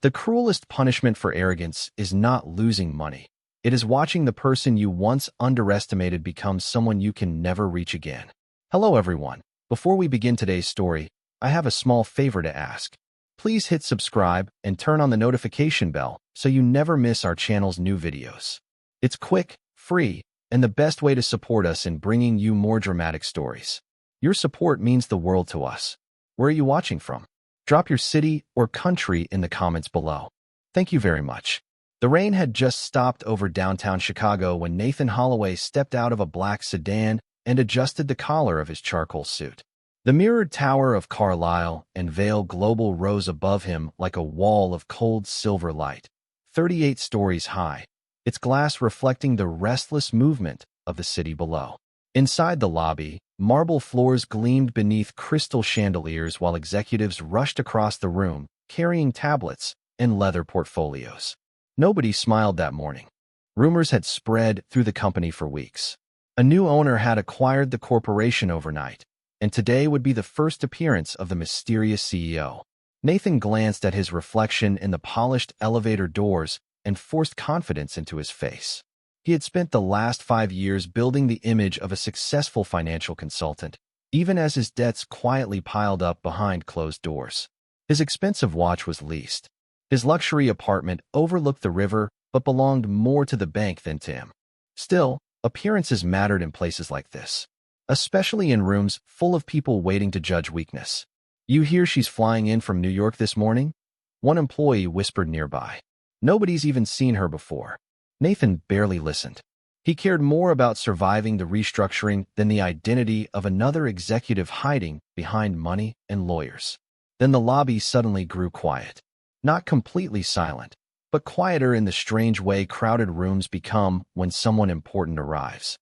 The cruelest punishment for arrogance is not losing money. It is watching the person you once underestimated become someone you can never reach again. Hello everyone. Before we begin today's story, I have a small favor to ask. Please hit subscribe and turn on the notification bell so you never miss our channel's new videos. It's quick, free, and the best way to support us in bringing you more dramatic stories. Your support means the world to us. Where are you watching from? Drop your city or country in the comments below. Thank you very much. The rain had just stopped over downtown Chicago when Nathan Holloway stepped out of a black sedan and adjusted the collar of his charcoal suit. The mirrored tower of Carlisle and Vale Global rose above him like a wall of cold silver light, 38 stories high, its glass reflecting the restless movement of the city below. Inside the lobby, marble floors gleamed beneath crystal chandeliers while executives rushed across the room, carrying tablets and leather portfolios. Nobody smiled that morning. Rumors had spread through the company for weeks. A new owner had acquired the corporation overnight, and today would be the first appearance of the mysterious CEO. Nathan glanced at his reflection in the polished elevator doors and forced confidence into his face. He had spent the last 5 years building the image of a successful financial consultant, even as his debts quietly piled up behind closed doors. His expensive watch was leased. His luxury apartment overlooked the river but belonged more to the bank than to him. Still, appearances mattered in places like this, especially in rooms full of people waiting to judge weakness. "You hear she's flying in from New York this morning?" One employee whispered nearby. "Nobody's even seen her before." Nathan barely listened. He cared more about surviving the restructuring than the identity of another executive hiding behind money and lawyers. Then the lobby suddenly grew quiet. Not completely silent, but quieter in the strange way crowded rooms become when someone important arrives.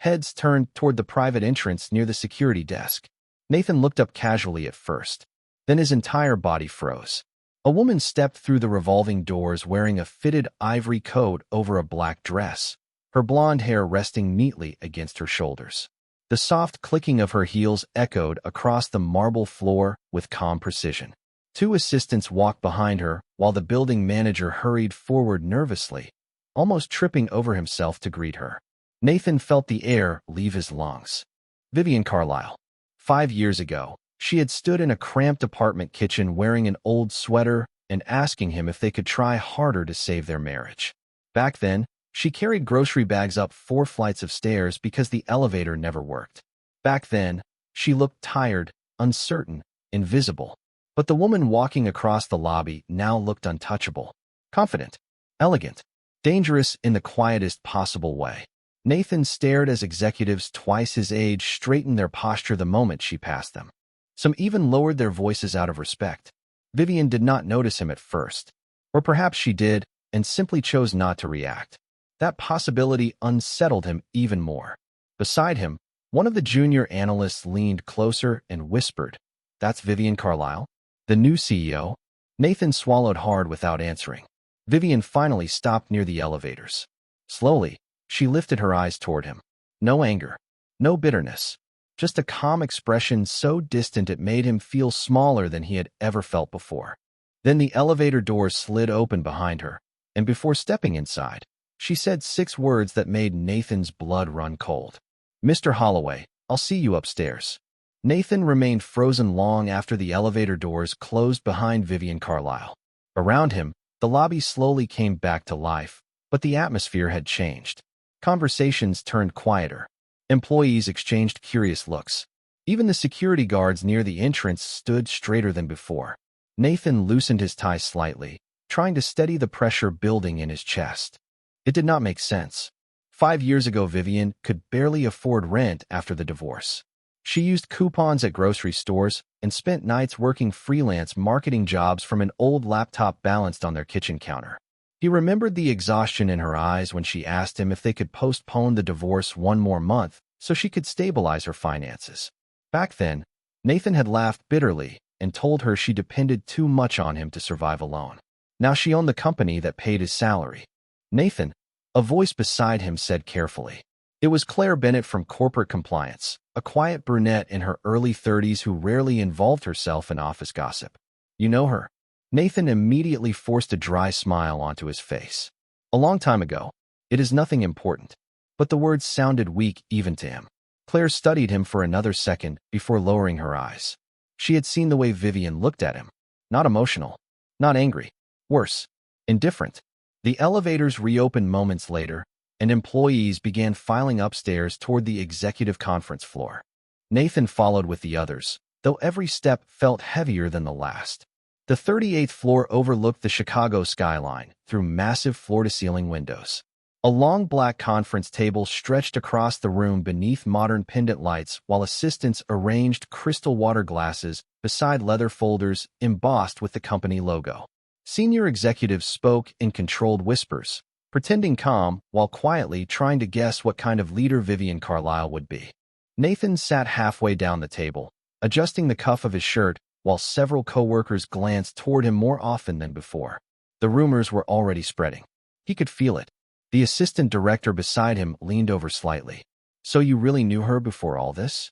Heads turned toward the private entrance near the security desk. Nathan looked up casually at first. Then his entire body froze. A woman stepped through the revolving doors wearing a fitted ivory coat over a black dress, her blonde hair resting neatly against her shoulders. The soft clicking of her heels echoed across the marble floor with calm precision. 2 assistants walked behind her while the building manager hurried forward nervously, almost tripping over himself to greet her. Nathan felt the air leave his lungs. Vivian Carlisle. 5 years ago, she had stood in a cramped apartment kitchen wearing an old sweater and asking him if they could try harder to save their marriage. Back then, she carried grocery bags up 4 flights of stairs because the elevator never worked. Back then, she looked tired, uncertain, invisible. But the woman walking across the lobby now looked untouchable, confident, elegant, dangerous in the quietest possible way. Nathan stared as executives twice his age straightened their posture the moment she passed them. Some even lowered their voices out of respect. Vivian did not notice him at first. Or perhaps she did and simply chose not to react. That possibility unsettled him even more. Beside him, one of the junior analysts leaned closer and whispered, "That's Vivian Carlisle, the new CEO?" Nathan swallowed hard without answering. Vivian finally stopped near the elevators. Slowly, she lifted her eyes toward him. No anger, no bitterness. Just a calm expression so distant it made him feel smaller than he had ever felt before. Then the elevator doors slid open behind her, and before stepping inside, she said 6 words that made Nathan's blood run cold. "Mr. Holloway, I'll see you upstairs." Nathan remained frozen long after the elevator doors closed behind Vivian Carlisle. Around him, the lobby slowly came back to life, but the atmosphere had changed. Conversations turned quieter. Employees exchanged curious looks. Even the security guards near the entrance stood straighter than before. Nathan loosened his tie slightly, trying to steady the pressure building in his chest. It did not make sense. 5 years ago, Vivian could barely afford rent after the divorce. She used coupons at grocery stores and spent nights working freelance marketing jobs from an old laptop balanced on their kitchen counter. He remembered the exhaustion in her eyes when she asked him if they could postpone the divorce 1 more month so she could stabilize her finances. Back then, Nathan had laughed bitterly and told her she depended too much on him to survive alone. Now she owned the company that paid his salary. "Nathan," a voice beside him said carefully. It was Claire Bennett from corporate compliance, a quiet brunette in her early 30s who rarely involved herself in office gossip. "You know her?" Nathan immediately forced a dry smile onto his face. A long time ago. It is nothing important. But the words sounded weak even to him. Claire studied him for another second before lowering her eyes. She had seen the way Vivian looked at him. Not emotional. Not angry. Worse. Indifferent. The elevators reopened moments later, and employees began filing upstairs toward the executive conference floor. Nathan followed with the others, though every step felt heavier than the last. The 38th floor overlooked the Chicago skyline through massive floor-to-ceiling windows. A long black conference table stretched across the room beneath modern pendant lights while assistants arranged crystal water glasses beside leather folders embossed with the company logo. Senior executives spoke in controlled whispers, pretending calm while quietly trying to guess what kind of leader Vivian Carlisle would be. Nathan sat halfway down the table, adjusting the cuff of his shirt while several co-workers glanced toward him more often than before. The rumors were already spreading. He could feel it. The assistant director beside him leaned over slightly. "So you really knew her before all this?"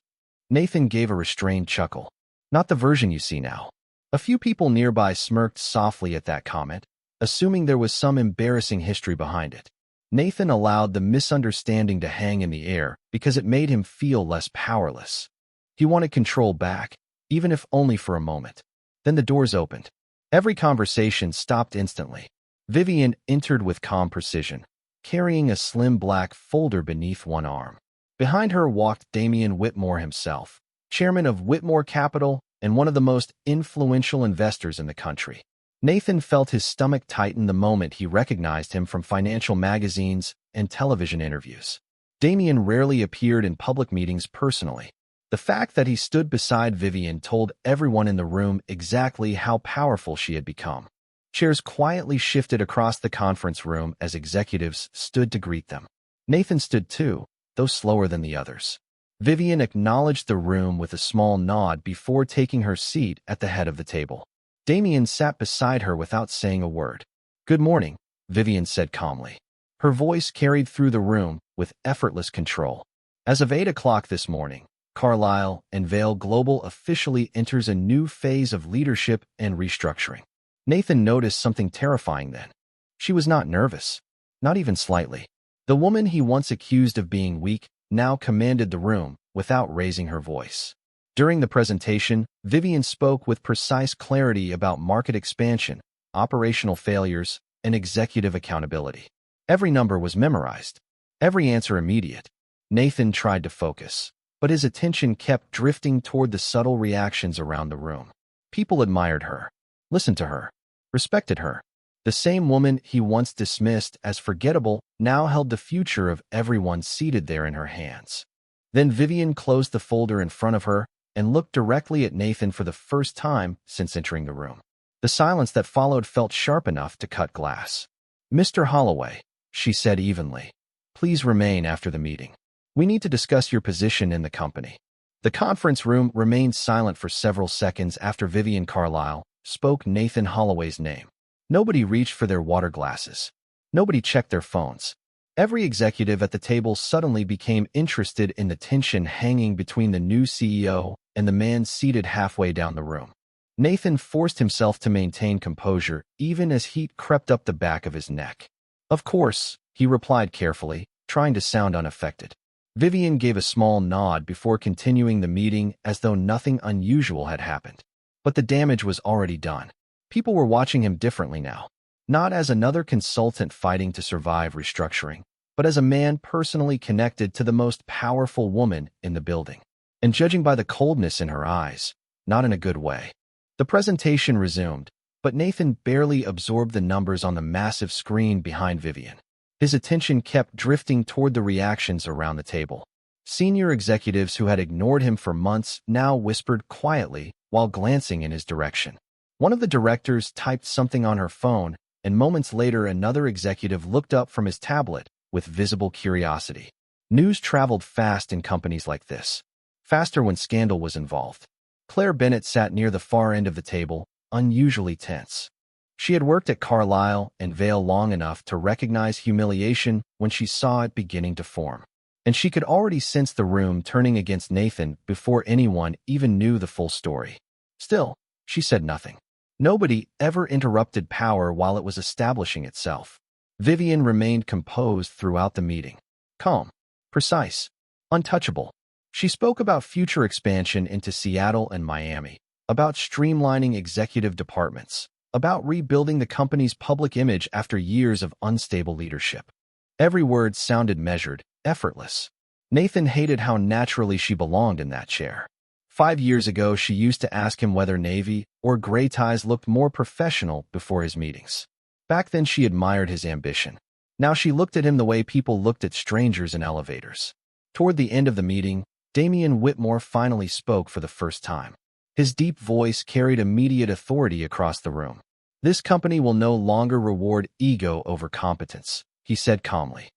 Nathan gave a restrained chuckle. "Not the version you see now." A few people nearby smirked softly at that comment, assuming there was some embarrassing history behind it. Nathan allowed the misunderstanding to hang in the air because it made him feel less powerless. He wanted control back, even if only for a moment. Then the doors opened. Every conversation stopped instantly. Vivian entered with calm precision, carrying a slim black folder beneath one arm. Behind her walked Damian Whitmore himself, chairman of Whitmore Capital and one of the most influential investors in the country. Nathan felt his stomach tighten the moment he recognized him from financial magazines and television interviews. Damian rarely appeared in public meetings personally. The fact that he stood beside Vivian told everyone in the room exactly how powerful she had become. Chairs quietly shifted across the conference room as executives stood to greet them. Nathan stood too, though slower than the others. Vivian acknowledged the room with a small nod before taking her seat at the head of the table. Damian sat beside her without saying a word. "Good morning," Vivian said calmly. Her voice carried through the room with effortless control. "As of 8 o'clock this morning, Carlisle and Vail Global officially enters a new phase of leadership and restructuring." Nathan noticed something terrifying then. She was not nervous, not even slightly. The woman he once accused of being weak now commanded the room without raising her voice. During the presentation, Vivian spoke with precise clarity about market expansion, operational failures, and executive accountability. Every number was memorized, every answer immediate. Nathan tried to focus, but his attention kept drifting toward the subtle reactions around the room. People admired her, listened to her, respected her. The same woman he once dismissed as forgettable now held the future of everyone seated there in her hands. Then Vivian closed the folder in front of her and looked directly at Nathan for the first time since entering the room. The silence that followed felt sharp enough to cut glass. "Mr. Holloway," she said evenly, "please remain after the meeting. We need to discuss your position in the company." The conference room remained silent for several seconds after Vivian Carlisle spoke Nathan Holloway's name. Nobody reached for their water glasses. Nobody checked their phones. Every executive at the table suddenly became interested in the tension hanging between the new CEO and the man seated halfway down the room. Nathan forced himself to maintain composure even as heat crept up the back of his neck. "Of course," he replied carefully, trying to sound unaffected. Vivian gave a small nod before continuing the meeting as though nothing unusual had happened. But the damage was already done. People were watching him differently now, not as another consultant fighting to survive restructuring, but as a man personally connected to the most powerful woman in the building. And judging by the coldness in her eyes, not in a good way. The presentation resumed, but Nathan barely absorbed the numbers on the massive screen behind Vivian. His attention kept drifting toward the reactions around the table. Senior executives who had ignored him for months now whispered quietly while glancing in his direction. One of the directors typed something on her phone, and moments later another executive looked up from his tablet with visible curiosity. News traveled fast in companies like this, faster when scandal was involved. Claire Bennett sat near the far end of the table, unusually tense. She had worked at Carlisle and Vail long enough to recognize humiliation when she saw it beginning to form. And she could already sense the room turning against Nathan before anyone even knew the full story. Still, she said nothing. Nobody ever interrupted power while it was establishing itself. Vivian remained composed throughout the meeting. Calm, precise, untouchable. She spoke about future expansion into Seattle and Miami, about streamlining executive departments, about rebuilding the company's public image after years of unstable leadership. Every word sounded measured, effortless. Nathan hated how naturally she belonged in that chair. 5 years ago, she used to ask him whether navy or gray ties looked more professional before his meetings. Back then, she admired his ambition. Now she looked at him the way people looked at strangers in elevators. Toward the end of the meeting, Damian Whitmore finally spoke for the first time. His deep voice carried immediate authority across the room. "This company will no longer reward ego over competence," he said calmly.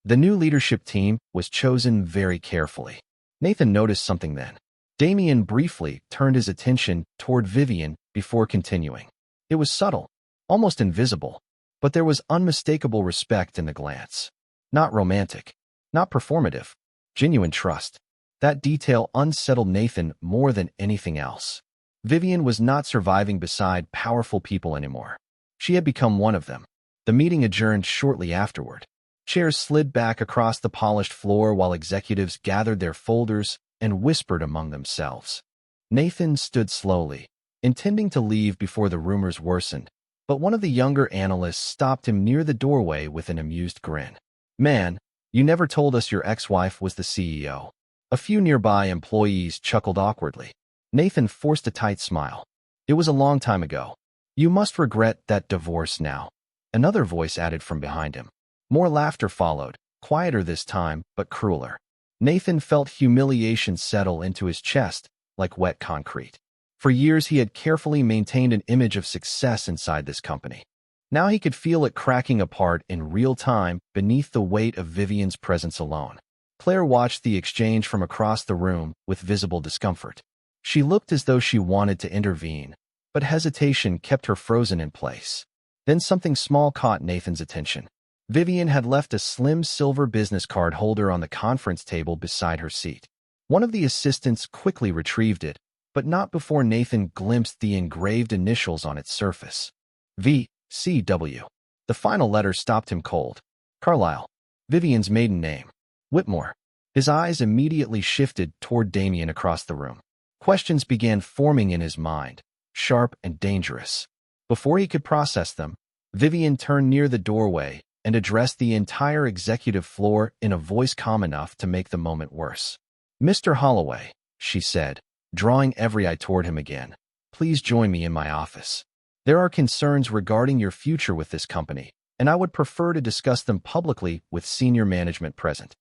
The new leadership team was chosen very carefully. Nathan noticed something then. Damian briefly turned his attention toward Vivian before continuing. It was subtle, almost invisible, but there was unmistakable respect in the glance. Not romantic, not performative, genuine trust. That detail unsettled Nathan more than anything else. Vivian was not surviving beside powerful people anymore. She had become one of them. The meeting adjourned shortly afterward. Chairs slid back across the polished floor while executives gathered their folders and whispered among themselves. Nathan stood slowly, intending to leave before the rumors worsened, but one of the younger analysts stopped him near the doorway with an amused grin. "Man, you never told us your ex-wife was the CEO." A few nearby employees chuckled awkwardly. Nathan forced a tight smile. "It was a long time ago. You must regret that divorce now." Another voice added from behind him. More laughter followed, quieter this time, but crueler. Nathan felt humiliation settle into his chest like wet concrete. For years, he had carefully maintained an image of success inside this company. Now he could feel it cracking apart in real time beneath the weight of Vivian's presence alone. Claire watched the exchange from across the room with visible discomfort. She looked as though she wanted to intervene, but hesitation kept her frozen in place. Then something small caught Nathan's attention. Vivian had left a slim silver business card holder on the conference table beside her seat. One of the assistants quickly retrieved it, but not before Nathan glimpsed the engraved initials on its surface. V.C.W. The final letter stopped him cold. Carlyle, Vivian's maiden name. Whitmore. His eyes immediately shifted toward Damian across the room. Questions began forming in his mind, sharp and dangerous. Before he could process them, Vivian turned near the doorway and addressed the entire executive floor in a voice calm enough to make the moment worse. "Mr. Holloway," she said, drawing every eye toward him again, "please join me in my office. There are concerns regarding your future with this company, and I would prefer to discuss them publicly with senior management present."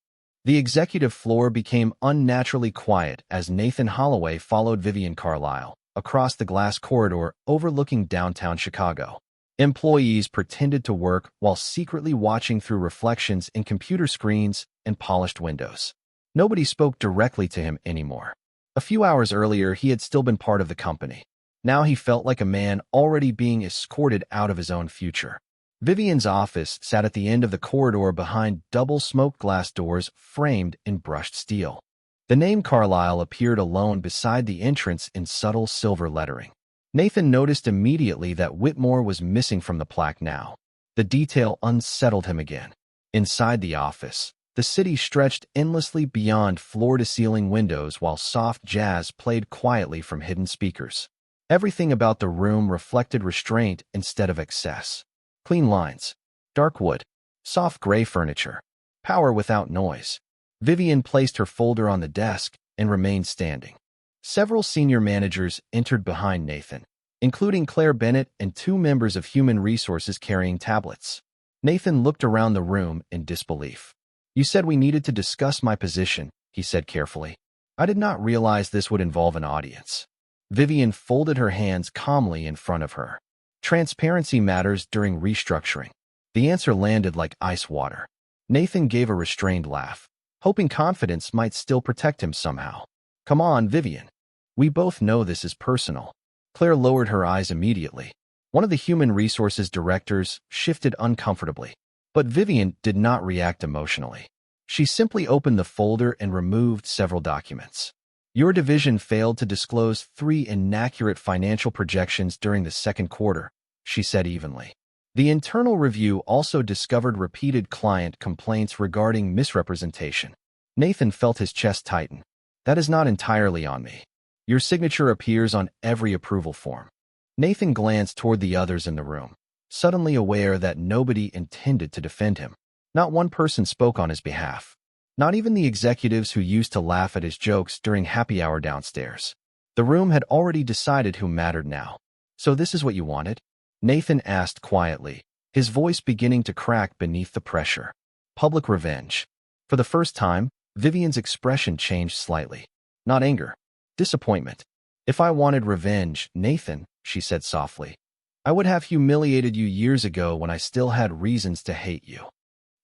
The executive floor became unnaturally quiet as Nathan Holloway followed Vivian Carlyle across the glass corridor overlooking downtown Chicago. Employees pretended to work while secretly watching through reflections in computer screens and polished windows. Nobody spoke directly to him anymore. A few hours earlier, he had still been part of the company. Now he felt like a man already being escorted out of his own future. Vivian's office sat at the end of the corridor behind double smoked glass doors framed in brushed steel. The name Carlyle appeared alone beside the entrance in subtle silver lettering. Nathan noticed immediately that Whitmore was missing from the plaque now. The detail unsettled him again. Inside the office, the city stretched endlessly beyond floor-to-ceiling windows while soft jazz played quietly from hidden speakers. Everything about the room reflected restraint instead of excess. Clean lines, dark wood, soft gray furniture, power without noise. Vivian placed her folder on the desk and remained standing. Several senior managers entered behind Nathan, including Claire Bennett and two members of Human Resources carrying tablets. Nathan looked around the room in disbelief. "You said we needed to discuss my position," he said carefully. "I did not realize this would involve an audience." Vivian folded her hands calmly in front of her. "Transparency matters during restructuring." The answer landed like ice water. Nathan gave a restrained laugh, hoping confidence might still protect him somehow. "Come on, Vivian. We both know this is personal." Claire lowered her eyes immediately. One of the Human Resources directors shifted uncomfortably, but Vivian did not react emotionally. She simply opened the folder and removed several documents. Your division failed to disclose 3 inaccurate financial projections during the second quarter, she said evenly. The internal review also discovered repeated client complaints regarding misrepresentation. Nathan felt his chest tighten. That is not entirely on me. Your signature appears on every approval form. Nathan glanced toward the others in the room, suddenly aware that nobody intended to defend him. Not one person spoke on his behalf. Not even the executives who used to laugh at his jokes during happy hour downstairs. The room had already decided who mattered now. So this is what you wanted? Nathan asked quietly, his voice beginning to crack beneath the pressure. Public revenge. For the first time, Vivian's expression changed slightly. Not anger. Disappointment. If I wanted revenge, Nathan, she said softly, I would have humiliated you years ago when I still had reasons to hate you.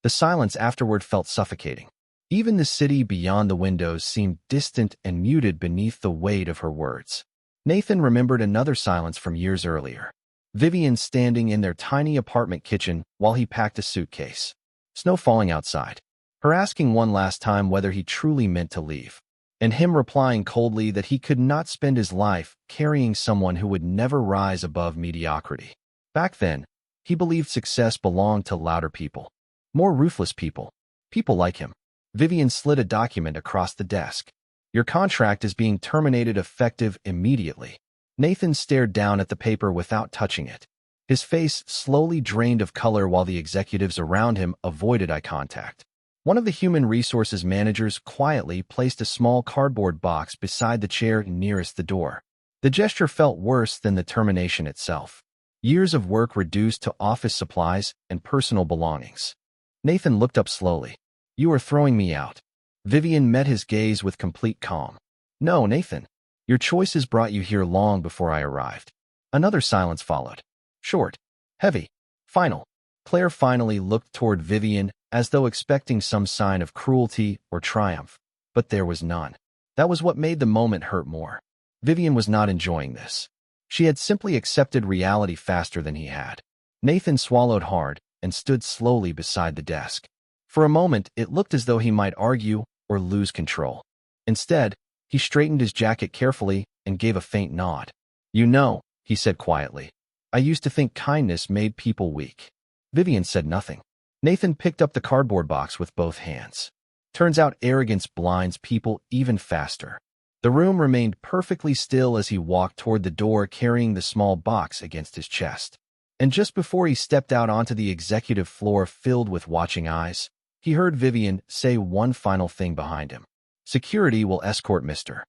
The silence afterward felt suffocating. Even the city beyond the windows seemed distant and muted beneath the weight of her words. Nathan remembered another silence from years earlier. Vivian standing in their tiny apartment kitchen while he packed a suitcase. Snow falling outside. Her asking one last time whether he truly meant to leave. And him replying coldly that he could not spend his life carrying someone who would never rise above mediocrity. Back then, he believed success belonged to louder people. More ruthless people. People like him. Vivian slid a document across the desk. Your contract is being terminated effective immediately. Nathan stared down at the paper without touching it. His face slowly drained of color while the executives around him avoided eye contact. One of the human resources managers quietly placed a small cardboard box beside the chair nearest the door. The gesture felt worse than the termination itself. Years of work reduced to office supplies and personal belongings. Nathan looked up slowly. You are throwing me out. Vivian met his gaze with complete calm. No, Nathan. Your choices brought you here long before I arrived. Another silence followed. Short. Heavy. Final. Claire finally looked toward Vivian as though expecting some sign of cruelty or triumph. But there was none. That was what made the moment hurt more. Vivian was not enjoying this. She had simply accepted reality faster than he had. Nathan swallowed hard and stood slowly beside the desk. For a moment, it looked as though he might argue or lose control. Instead, he straightened his jacket carefully and gave a faint nod. You know, he said quietly, I used to think kindness made people weak. Vivian said nothing. Nathan picked up the cardboard box with both hands. Turns out arrogance blinds people even faster. The room remained perfectly still as he walked toward the door carrying the small box against his chest. And just before he stepped out onto the executive floor filled with watching eyes, he heard Vivian say one final thing behind him. Security will escort Mr.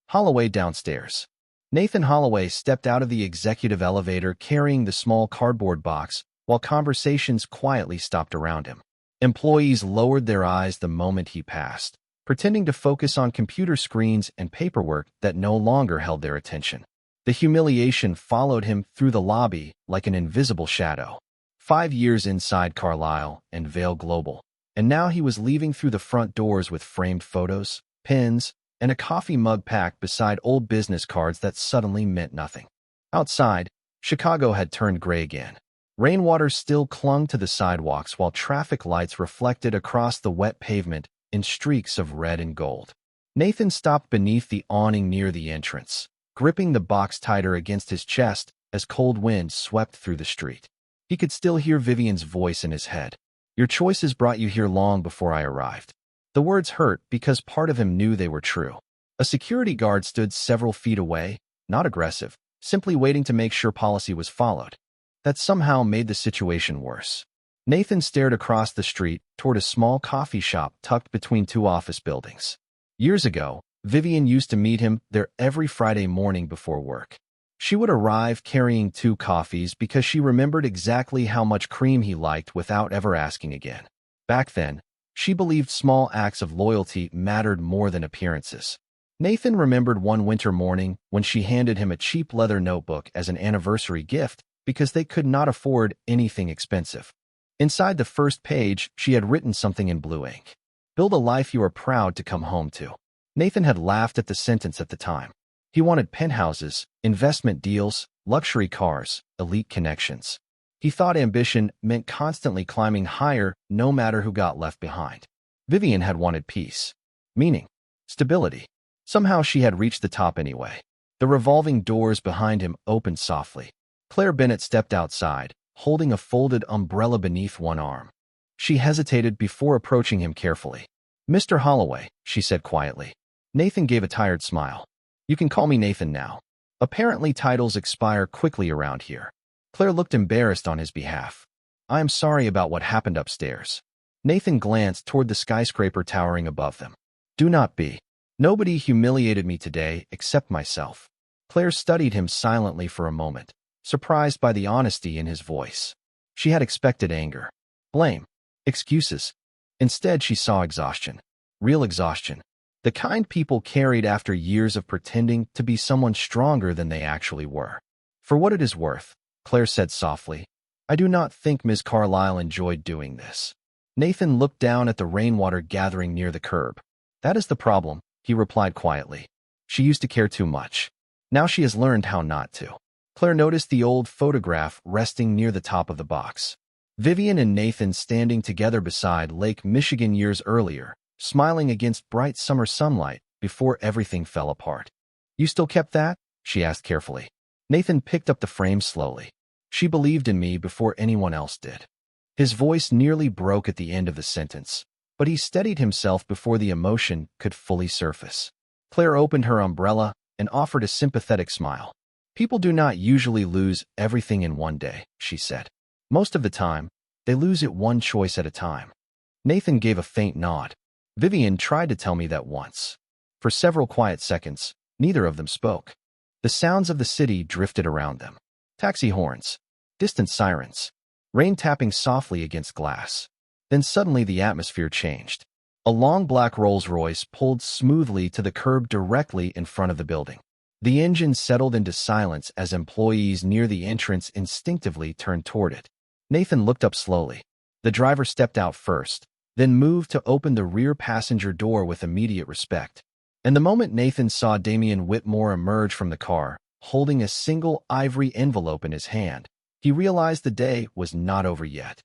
Holloway downstairs. Nathan Holloway stepped out of the executive elevator carrying the small cardboard box while conversations quietly stopped around him. Employees lowered their eyes the moment he passed, pretending to focus on computer screens and paperwork that no longer held their attention. The humiliation followed him through the lobby like an invisible shadow. 5 years inside Carlisle and Vale Global. And now he was leaving through the front doors with framed photos, pins, and a coffee mug packed beside old business cards that suddenly meant nothing. Outside, Chicago had turned gray again. Rainwater still clung to the sidewalks while traffic lights reflected across the wet pavement in streaks of red and gold. Nathan stopped beneath the awning near the entrance, gripping the box tighter against his chest as cold winds swept through the street. He could still hear Vivian's voice in his head. Your choices brought you here long before I arrived. The words hurt because part of him knew they were true. A security guard stood several feet away, not aggressive, simply waiting to make sure policy was followed. That somehow made the situation worse. Nathan stared across the street toward a small coffee shop tucked between 2 office buildings. Years ago, Vivian used to meet him there every Friday morning before work. She would arrive carrying 2 coffees because she remembered exactly how much cream he liked without ever asking again. Back then, she believed small acts of loyalty mattered more than appearances. Nathan remembered one winter morning when she handed him a cheap leather notebook as an anniversary gift because they could not afford anything expensive. Inside the first page, she had written something in blue ink. Build a life you are proud to come home to. Nathan had laughed at the sentence at the time. He wanted penthouses, investment deals, luxury cars, elite connections. He thought ambition meant constantly climbing higher no matter who got left behind. Vivian had wanted peace, meaning, stability. Somehow she had reached the top anyway. The revolving doors behind him opened softly. Claire Bennett stepped outside, holding a folded umbrella beneath one arm. She hesitated before approaching him carefully. "Mr. Holloway," she said quietly. Nathan gave a tired smile. "You can call me Nathan now. Apparently titles expire quickly around here." Claire looked embarrassed on his behalf. "I am sorry about what happened upstairs." Nathan glanced toward the skyscraper towering above them. "Do not be. Nobody humiliated me today except myself." Claire studied him silently for a moment, surprised by the honesty in his voice. She had expected anger, blame, excuses. Instead, she saw exhaustion. Real exhaustion. The kind people carried after years of pretending to be someone stronger than they actually were. "For what it is worth," Claire said softly, "I do not think Ms. Carlyle enjoyed doing this." Nathan looked down at the rainwater gathering near the curb. "That is the problem," he replied quietly. "She used to care too much. Now she has learned how not to." Claire noticed the old photograph resting near the top of the box. Vivian and Nathan standing together beside Lake Michigan years earlier, smiling against bright summer sunlight before everything fell apart. "You still kept that?" she asked carefully. Nathan picked up the frame slowly. "She believed in me before anyone else did." His voice nearly broke at the end of the sentence, but he steadied himself before the emotion could fully surface. Claire opened her umbrella and offered a sympathetic smile. "People do not usually lose everything in one day," she said. "Most of the time, they lose it one choice at a time." Nathan gave a faint nod. "Vivian tried to tell me that once." For several quiet seconds, neither of them spoke. The sounds of the city drifted around them. Taxi horns, distant sirens, rain tapping softly against glass. Then suddenly the atmosphere changed. A long black Rolls-Royce pulled smoothly to the curb directly in front of the building. The engine settled into silence as employees near the entrance instinctively turned toward it. Nathan looked up slowly. The driver stepped out first, then moved to open the rear passenger door with immediate respect. And the moment Nathan saw Damian Whitmore emerge from the car, holding a single ivory envelope in his hand, he realized the day was not over yet.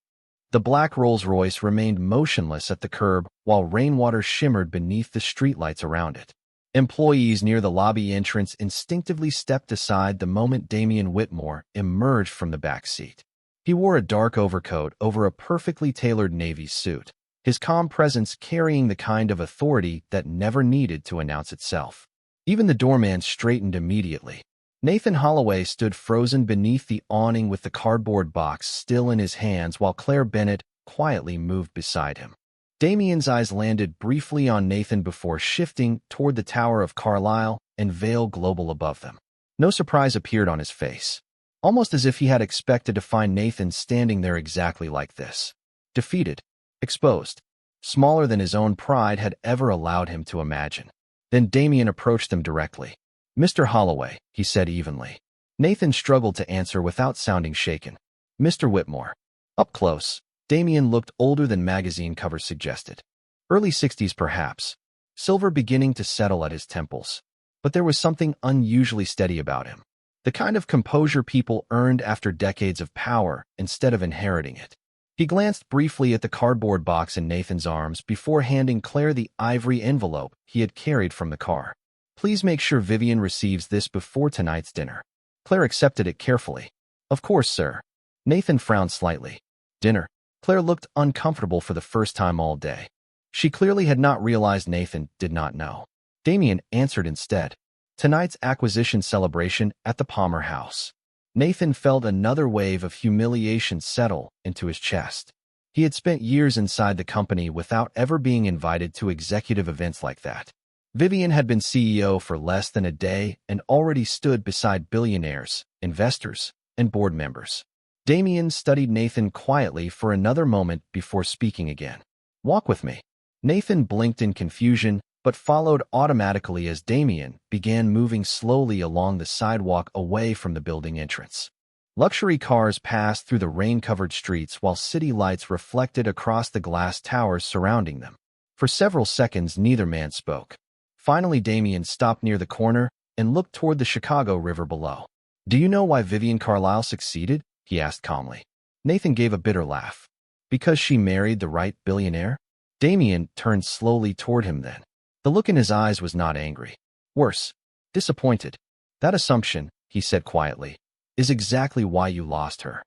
The black Rolls-Royce remained motionless at the curb while rainwater shimmered beneath the streetlights around it. Employees near the lobby entrance instinctively stepped aside the moment Damian Whitmore emerged from the back seat. He wore a dark overcoat over a perfectly tailored navy suit, his calm presence carrying the kind of authority that never needed to announce itself. Even the doorman straightened immediately. Nathan Holloway stood frozen beneath the awning with the cardboard box still in his hands while Claire Bennett quietly moved beside him. Damian's eyes landed briefly on Nathan before shifting toward the Tower of Carlyle and Vale Global above them. No surprise appeared on his face, almost as if he had expected to find Nathan standing there exactly like this. Defeated, exposed, smaller than his own pride had ever allowed him to imagine. Then Damian approached them directly. "Mr. Holloway," he said evenly. Nathan struggled to answer without sounding shaken. "Mr. Whitmore." Up close, Damian looked older than magazine covers suggested. Early 60s perhaps, silver beginning to settle at his temples. But there was something unusually steady about him. The kind of composure people earned after decades of power instead of inheriting it. He glanced briefly at the cardboard box in Nathan's arms before handing Claire the ivory envelope he had carried from the car. "Please make sure Vivian receives this before tonight's dinner." Claire accepted it carefully. "Of course, sir." Nathan frowned slightly. "Dinner?" Claire looked uncomfortable for the first time all day. She clearly had not realized Nathan did not know. Damian answered instead. "Tonight's acquisition celebration at the Palmer House." Nathan felt another wave of humiliation settle into his chest. He had spent years inside the company without ever being invited to executive events like that. Vivian had been CEO for less than a day and already stood beside billionaires, investors, and board members. Damian studied Nathan quietly for another moment before speaking again. "Walk with me." Nathan blinked in confusion, but followed automatically as Damian began moving slowly along the sidewalk away from the building entrance. Luxury cars passed through the rain-covered streets while city lights reflected across the glass towers surrounding them. For several seconds, neither man spoke. Finally, Damian stopped near the corner and looked toward the Chicago River below. "Do you know why Vivian Carlyle succeeded?" he asked calmly. Nathan gave a bitter laugh. "Because she married the right billionaire?" Damian turned slowly toward him then. The look in his eyes was not angry. Worse, disappointed. That assumption, he said quietly, is exactly why you lost her.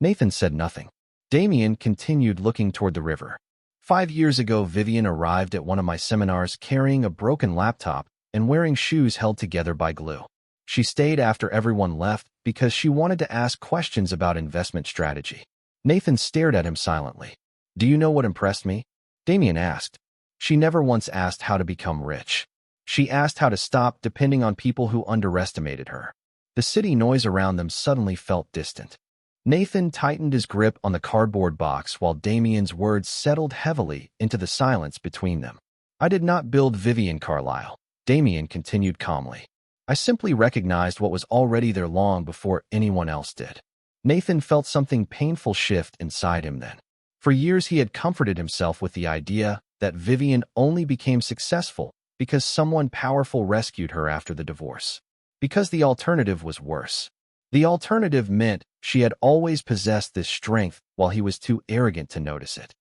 Nathan said nothing. Damien continued looking toward the river. 5 years ago, Vivian arrived at one of my seminars carrying a broken laptop and wearing shoes held together by glue. She stayed after everyone left because she wanted to ask questions about investment strategy. Nathan stared at him silently. Do you know what impressed me? Damien asked. She never once asked how to become rich. She asked how to stop depending on people who underestimated her. The city noise around them suddenly felt distant. Nathan tightened his grip on the cardboard box while Damien's words settled heavily into the silence between them. I did not build Vivian Carlyle, Damien continued calmly. I simply recognized what was already there long before anyone else did. Nathan felt something painful shift inside him then. For years he had comforted himself with the idea that Vivian only became successful because someone powerful rescued her after the divorce. Because the alternative was worse. The alternative meant she had always possessed this strength while he was too arrogant to notice it.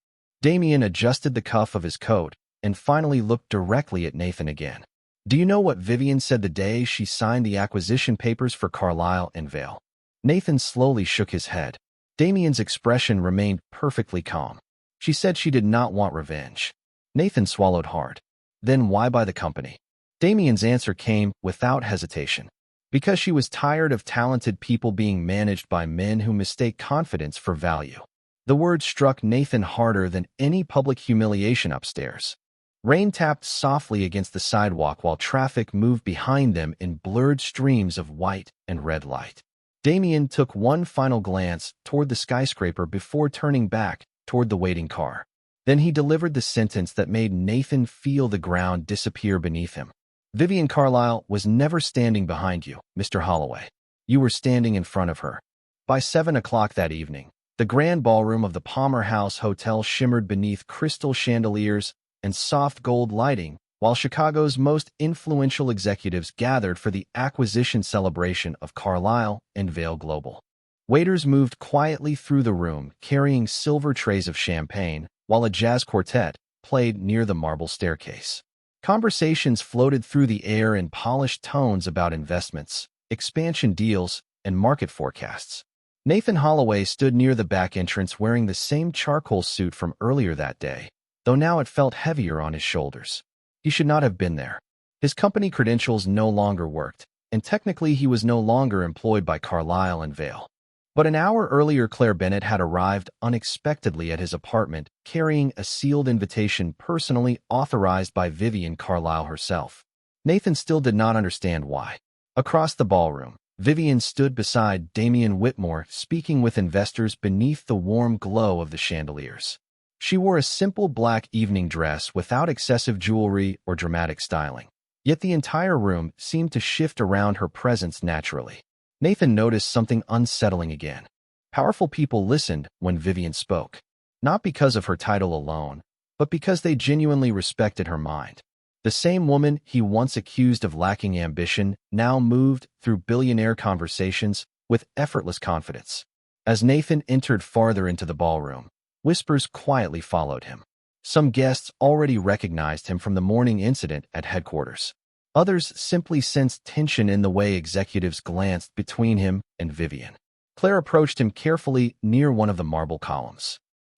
Damien adjusted the cuff of his coat and finally looked directly at Nathan again. Do you know what Vivian said the day she signed the acquisition papers for Carlyle and Vale? Nathan slowly shook his head. Damien's expression remained perfectly calm. She said she did not want revenge. Nathan swallowed hard. Then why buy the company? Damien's answer came without hesitation. Because she was tired of talented people being managed by men who mistake confidence for value. The word struck Nathan harder than any public humiliation upstairs. Rain tapped softly against the sidewalk while traffic moved behind them in blurred streams of white and red light. Damien took one final glance toward the skyscraper before turning back toward the waiting car. Then he delivered the sentence that made Nathan feel the ground disappear beneath him. Vivian Carlyle was never standing behind you, Mr. Holloway. You were standing in front of her. By 7 o'clock that evening, the grand ballroom of the Palmer House Hotel shimmered beneath crystal chandeliers and soft gold lighting, while Chicago's most influential executives gathered for the acquisition celebration of Carlyle and Vale Global. Waiters moved quietly through the room, carrying silver trays of champagne, while a jazz quartet played near the marble staircase. Conversations floated through the air in polished tones about investments, expansion deals, and market forecasts. Nathan Holloway stood near the back entrance wearing the same charcoal suit from earlier that day, though now it felt heavier on his shoulders. He should not have been there. His company credentials no longer worked, and technically he was no longer employed by Carlyle and Vale. But an hour earlier, Claire Bennett had arrived unexpectedly at his apartment, carrying a sealed invitation personally authorized by Vivian Carlyle herself. Nathan still did not understand why. Across the ballroom, Vivian stood beside Damien Whitmore, speaking with investors beneath the warm glow of the chandeliers. She wore a simple black evening dress without excessive jewelry or dramatic styling. Yet the entire room seemed to shift around her presence naturally. Nathan noticed something unsettling again. Powerful people listened when Vivian spoke, not because of her title alone, but because they genuinely respected her mind. The same woman he once accused of lacking ambition now moved through billionaire conversations with effortless confidence. As Nathan entered farther into the ballroom, whispers quietly followed him. Some guests already recognized him from the morning incident at headquarters. Others simply sensed tension in the way executives glanced between him and Vivian. Claire approached him carefully near one of the marble columns.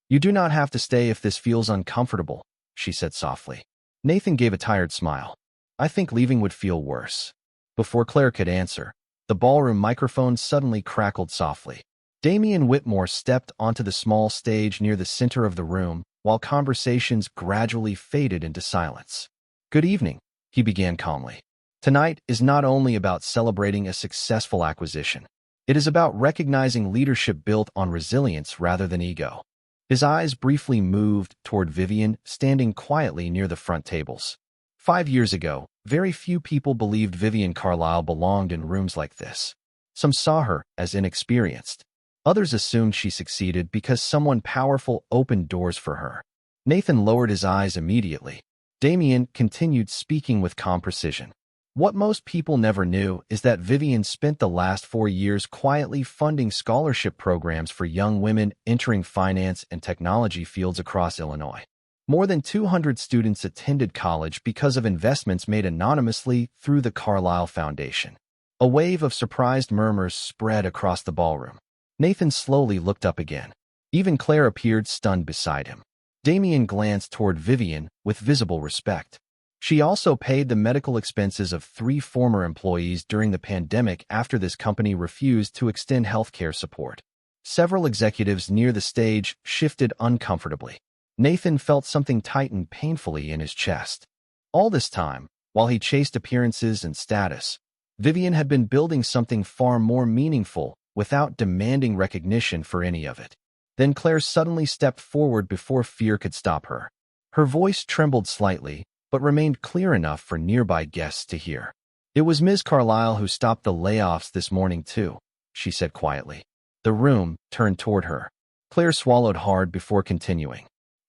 You do not have to stay if this feels uncomfortable, she said softly. Nathan gave a tired smile. I think leaving would feel worse. Before Claire could answer, the ballroom microphone suddenly crackled softly. Damien Whitmore stepped onto the small stage near the center of the room, while conversations gradually faded into silence. Good evening, he began calmly. Tonight is not only about celebrating a successful acquisition. It is about recognizing leadership built on resilience rather than ego. His eyes briefly moved toward Vivian, standing quietly near the front tables. 5 years ago, very few people believed Vivian Carlyle belonged in rooms like this. Some saw her as inexperienced. Others assumed she succeeded because someone powerful opened doors for her. Nathan lowered his eyes immediately. Damien continued speaking with calm precision. What most people never knew is that Vivian spent the last 4 years quietly funding scholarship programs for young women entering finance and technology fields across Illinois. More than 200 students attended college because of investments made anonymously through the Carlyle Foundation. A wave of surprised murmurs spread across the ballroom. Nathan slowly looked up again. Even Claire appeared stunned beside him. Damien glanced toward Vivian with visible respect. She also paid the medical expenses of 3 former employees during the pandemic after this company refused to extend healthcare support. Several executives near the stage shifted uncomfortably. Nathan felt something tighten painfully in his chest. All this time, while he chased appearances and status, Vivian had been building something far more meaningful without demanding recognition for any of it. Then Claire suddenly stepped forward before fear could stop her. Her voice trembled slightly, but remained clear enough for nearby guests to hear. "It was Ms. Carlyle who stopped the layoffs this morning too," she said quietly. The room turned toward her. Claire swallowed hard before continuing.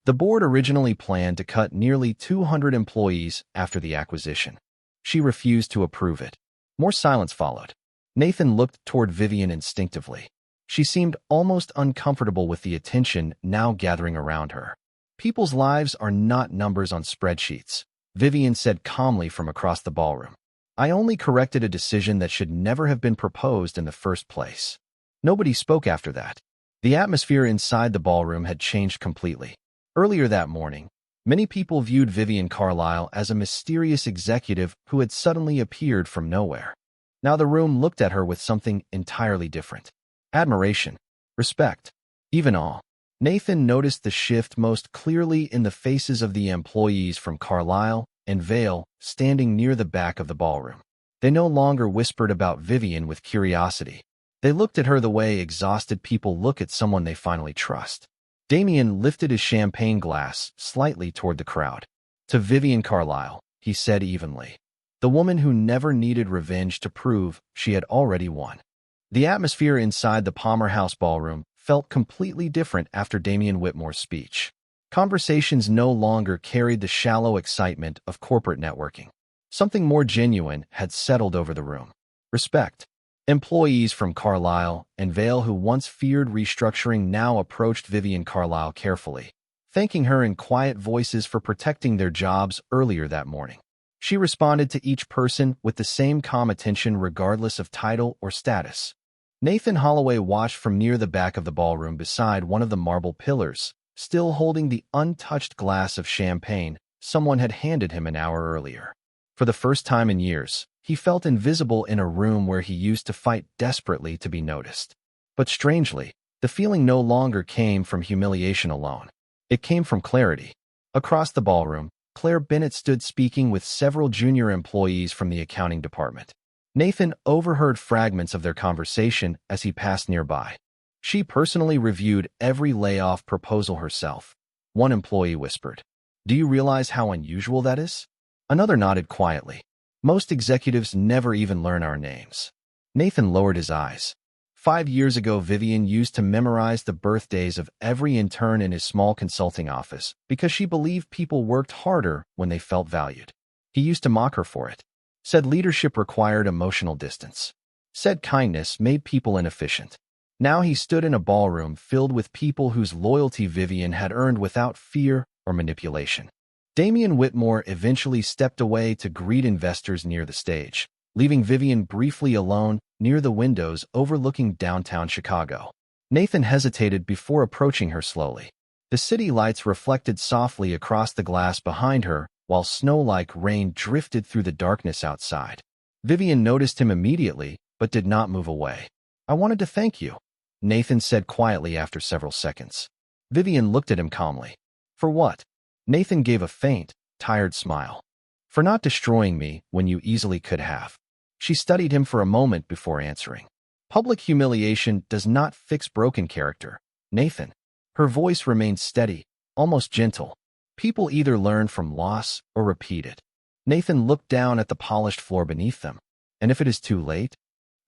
"The board originally planned to cut nearly 200 employees after the acquisition. She refused to approve it." More silence followed. Nathan looked toward Vivian instinctively. She seemed almost uncomfortable with the attention now gathering around her. "People's lives are not numbers on spreadsheets," Vivian said calmly from across the ballroom. "I only corrected a decision that should never have been proposed in the first place." Nobody spoke after that. The atmosphere inside the ballroom had changed completely. Earlier that morning, many people viewed Vivian Carlyle as a mysterious executive who had suddenly appeared from nowhere. Now the room looked at her with something entirely different. Admiration, respect, even awe. Nathan noticed the shift most clearly in the faces of the employees from Carlyle and Vale standing near the back of the ballroom. They no longer whispered about Vivian with curiosity. They looked at her the way exhausted people look at someone they finally trust. Damien lifted his champagne glass slightly toward the crowd. "To Vivian Carlyle," he said evenly. "The woman who never needed revenge to prove she had already won." The atmosphere inside the Palmer House ballroom felt completely different after Damien Whitmore's speech. Conversations no longer carried the shallow excitement of corporate networking. Something more genuine had settled over the room. Respect. Employees from Carlyle and Vale who once feared restructuring now approached Vivian Carlyle carefully, thanking her in quiet voices for protecting their jobs earlier that morning. She responded to each person with the same calm attention regardless of title or status. Nathan Holloway watched from near the back of the ballroom beside one of the marble pillars, still holding the untouched glass of champagne someone had handed him an hour earlier. For the first time in years, he felt invisible in a room where he used to fight desperately to be noticed. But strangely, the feeling no longer came from humiliation alone. It came from clarity. Across the ballroom, Claire Bennett stood speaking with several junior employees from the accounting department. Nathan overheard fragments of their conversation as he passed nearby. She personally reviewed every layoff proposal herself. One employee whispered, "Do you realize how unusual that is?" Another nodded quietly. "Most executives never even learn our names." Nathan lowered his eyes. 5 years ago, Vivian used to memorize the birthdays of every intern in his small consulting office because she believed people worked harder when they felt valued. He used to mock her for it. Said leadership required emotional distance. Said kindness made people inefficient. Now he stood in a ballroom filled with people whose loyalty Vivian had earned without fear or manipulation. Damien Whitmore eventually stepped away to greet investors near the stage, leaving Vivian briefly alone near the windows overlooking downtown Chicago. Nathan hesitated before approaching her slowly. The city lights reflected softly across the glass behind her, while snow-like rain drifted through the darkness outside. Vivian noticed him immediately, but did not move away. "I wanted to thank you," Nathan said quietly after several seconds. Vivian looked at him calmly. "For what?" Nathan gave a faint, tired smile. "For not destroying me when you easily could have." She studied him for a moment before answering. "Public humiliation does not fix broken character, Nathan." Her voice remained steady, almost gentle. "People either learn from loss or repeat it." Nathan looked down at the polished floor beneath them. "And if it is too late?"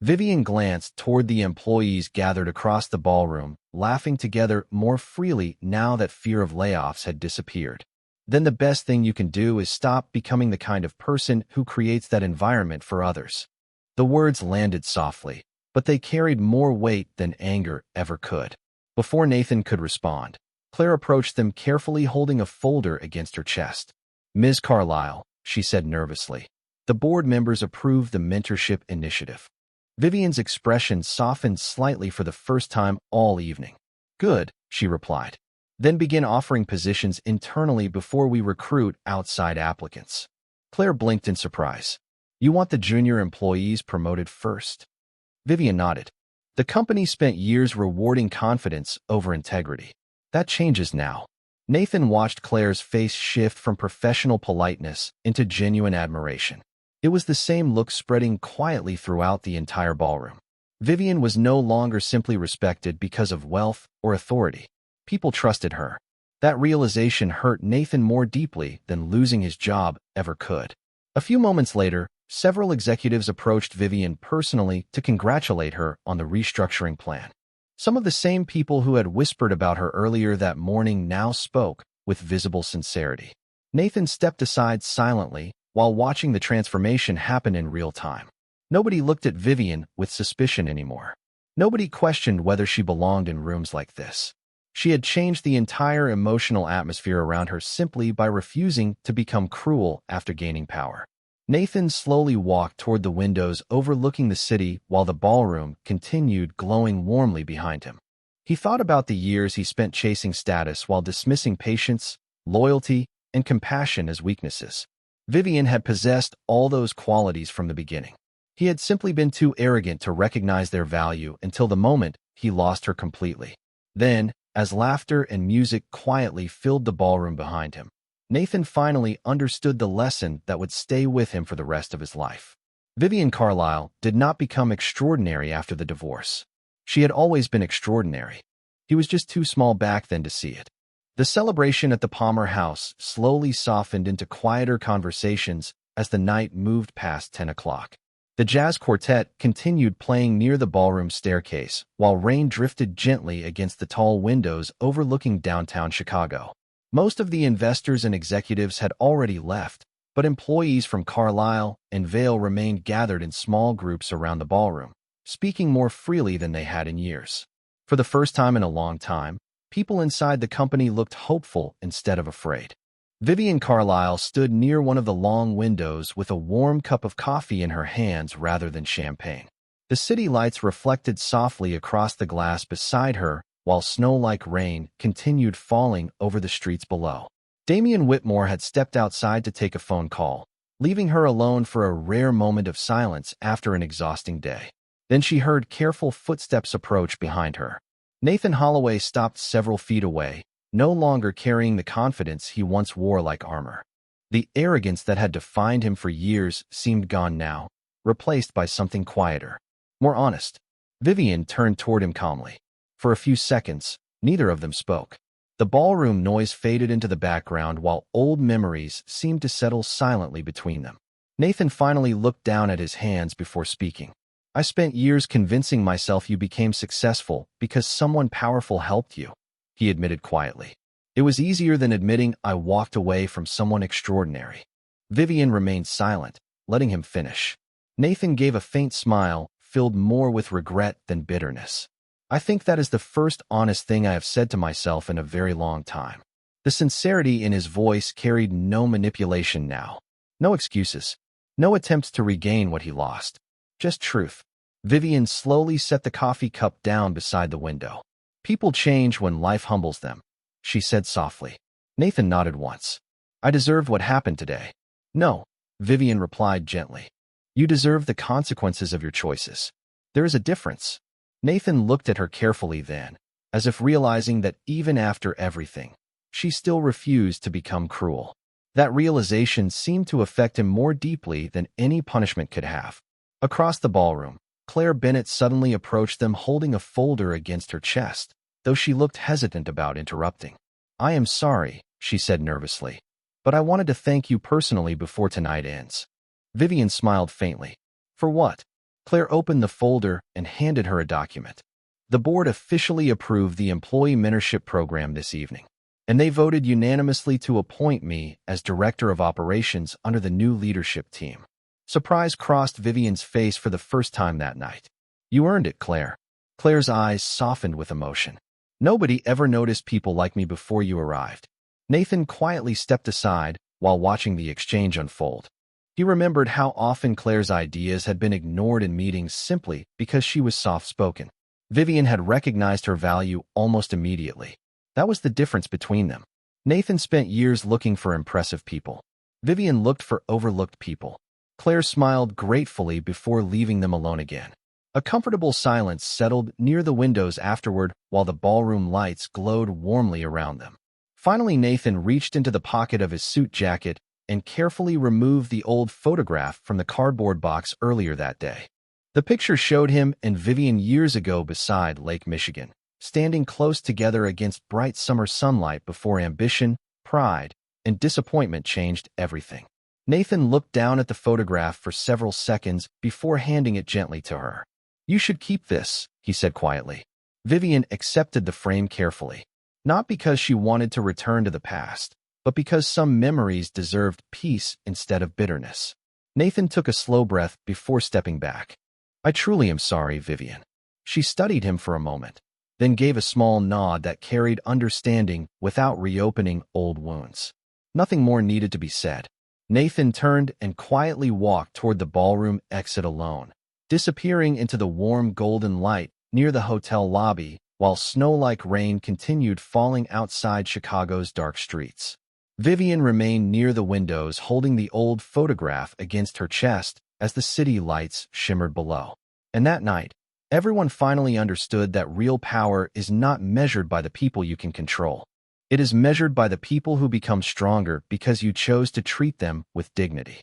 Vivian glanced toward the employees gathered across the ballroom, laughing together more freely now that fear of layoffs had disappeared. "Then the best thing you can do is stop becoming the kind of person who creates that environment for others." The words landed softly, but they carried more weight than anger ever could. Before Nathan could respond, Claire approached them, carefully holding a folder against her chest. "Ms. Carlyle," she said nervously, "the board members approved the mentorship initiative." Vivian's expression softened slightly for the first time all evening. "Good," she replied. "Then begin offering positions internally before we recruit outside applicants." Claire blinked in surprise. "You want the junior employees promoted first?" Vivian nodded. "The company spent years rewarding confidence over integrity. That changes now." Nathan watched Claire's face shift from professional politeness into genuine admiration. It was the same look spreading quietly throughout the entire ballroom. Vivian was no longer simply respected because of wealth or authority. People trusted her. That realization hurt Nathan more deeply than losing his job ever could. A few moments later, several executives approached Vivian personally to congratulate her on the restructuring plan. Some of the same people who had whispered about her earlier that morning now spoke with visible sincerity. Nathan stepped aside silently while watching the transformation happen in real time. Nobody looked at Vivian with suspicion anymore. Nobody questioned whether she belonged in rooms like this. She had changed the entire emotional atmosphere around her simply by refusing to become cruel after gaining power. Nathan slowly walked toward the windows overlooking the city while the ballroom continued glowing warmly behind him. He thought about the years he spent chasing status while dismissing patience, loyalty, and compassion as weaknesses. Vivian had possessed all those qualities from the beginning. He had simply been too arrogant to recognize their value until the moment he lost her completely. Then, as laughter and music quietly filled the ballroom behind him, Nathan finally understood the lesson that would stay with him for the rest of his life. Vivian Carlyle did not become extraordinary after the divorce. She had always been extraordinary. He was just too small back then to see it. The celebration at the Palmer house slowly softened into quieter conversations as the night moved past 10 o'clock. The jazz quartet continued playing near the ballroom staircase, while rain drifted gently against the tall windows overlooking downtown Chicago. Most of the investors and executives had already left, but employees from Carlyle and Vail remained gathered in small groups around the ballroom, speaking more freely than they had in years. For the first time in a long time, people inside the company looked hopeful instead of afraid. Vivian Carlyle stood near one of the long windows with a warm cup of coffee in her hands rather than champagne. The city lights reflected softly across the glass beside her, while snow-like rain continued falling over the streets below. Damian Whitmore had stepped outside to take a phone call, leaving her alone for a rare moment of silence after an exhausting day. Then she heard careful footsteps approach behind her. Nathan Holloway stopped several feet away, no longer carrying the confidence he once wore like armor. The arrogance that had defined him for years seemed gone now, replaced by something quieter, more honest. Vivian turned toward him calmly. For a few seconds, neither of them spoke. The ballroom noise faded into the background while old memories seemed to settle silently between them. Nathan finally looked down at his hands before speaking. "I spent years convincing myself you became successful because someone powerful helped you," he admitted quietly. "It was easier than admitting I walked away from someone extraordinary." Vivian remained silent, letting him finish. Nathan gave a faint smile, filled more with regret than bitterness. "I think that is the first honest thing I have said to myself in a very long time." The sincerity in his voice carried no manipulation now. No excuses. No attempts to regain what he lost. Just truth. Vivian slowly set the coffee cup down beside the window. "People change when life humbles them," she said softly. Nathan nodded once. "I deserved what happened today." "No," Vivian replied gently. "You deserve the consequences of your choices. There is a difference." Nathan looked at her carefully then, as if realizing that even after everything, she still refused to become cruel. That realization seemed to affect him more deeply than any punishment could have. Across the ballroom, Claire Bennett suddenly approached them holding a folder against her chest, though she looked hesitant about interrupting. "I am sorry," she said nervously, "but I wanted to thank you personally before tonight ends." Vivian smiled faintly. "For what?" Claire opened the folder and handed her a document. "The board officially approved the employee mentorship program this evening, and they voted unanimously to appoint me as director of operations under the new leadership team." Surprise crossed Vivian's face for the first time that night. "You earned it, Claire." Claire's eyes softened with emotion. Nobody ever noticed people like me before you arrived. Nathan quietly stepped aside while watching the exchange unfold. He remembered how often Claire's ideas had been ignored in meetings simply because she was soft-spoken. Vivian had recognized her value almost immediately. That was the difference between them. Nathan spent years looking for impressive people. Vivian looked for overlooked people. Claire smiled gratefully before leaving them alone again. A comfortable silence settled near the windows afterward while the ballroom lights glowed warmly around them. Finally, Nathan reached into the pocket of his suit jacket and carefully removed the old photograph from the cardboard box earlier that day. The picture showed him and Vivian years ago beside Lake Michigan, standing close together against bright summer sunlight before ambition, pride, and disappointment changed everything. Nathan looked down at the photograph for several seconds before handing it gently to her. "You should keep this," he said quietly. Vivian accepted the frame carefully, not because she wanted to return to the past, but because some memories deserved peace instead of bitterness. Nathan took a slow breath before stepping back. "I truly am sorry, Vivian." She studied him for a moment, then gave a small nod that carried understanding without reopening old wounds. Nothing more needed to be said. Nathan turned and quietly walked toward the ballroom exit alone, disappearing into the warm golden light near the hotel lobby while snow-like rain continued falling outside Chicago's dark streets. Vivian remained near the windows holding the old photograph against her chest as the city lights shimmered below. And that night, everyone finally understood that real power is not measured by the people you can control. It is measured by the people who become stronger because you chose to treat them with dignity.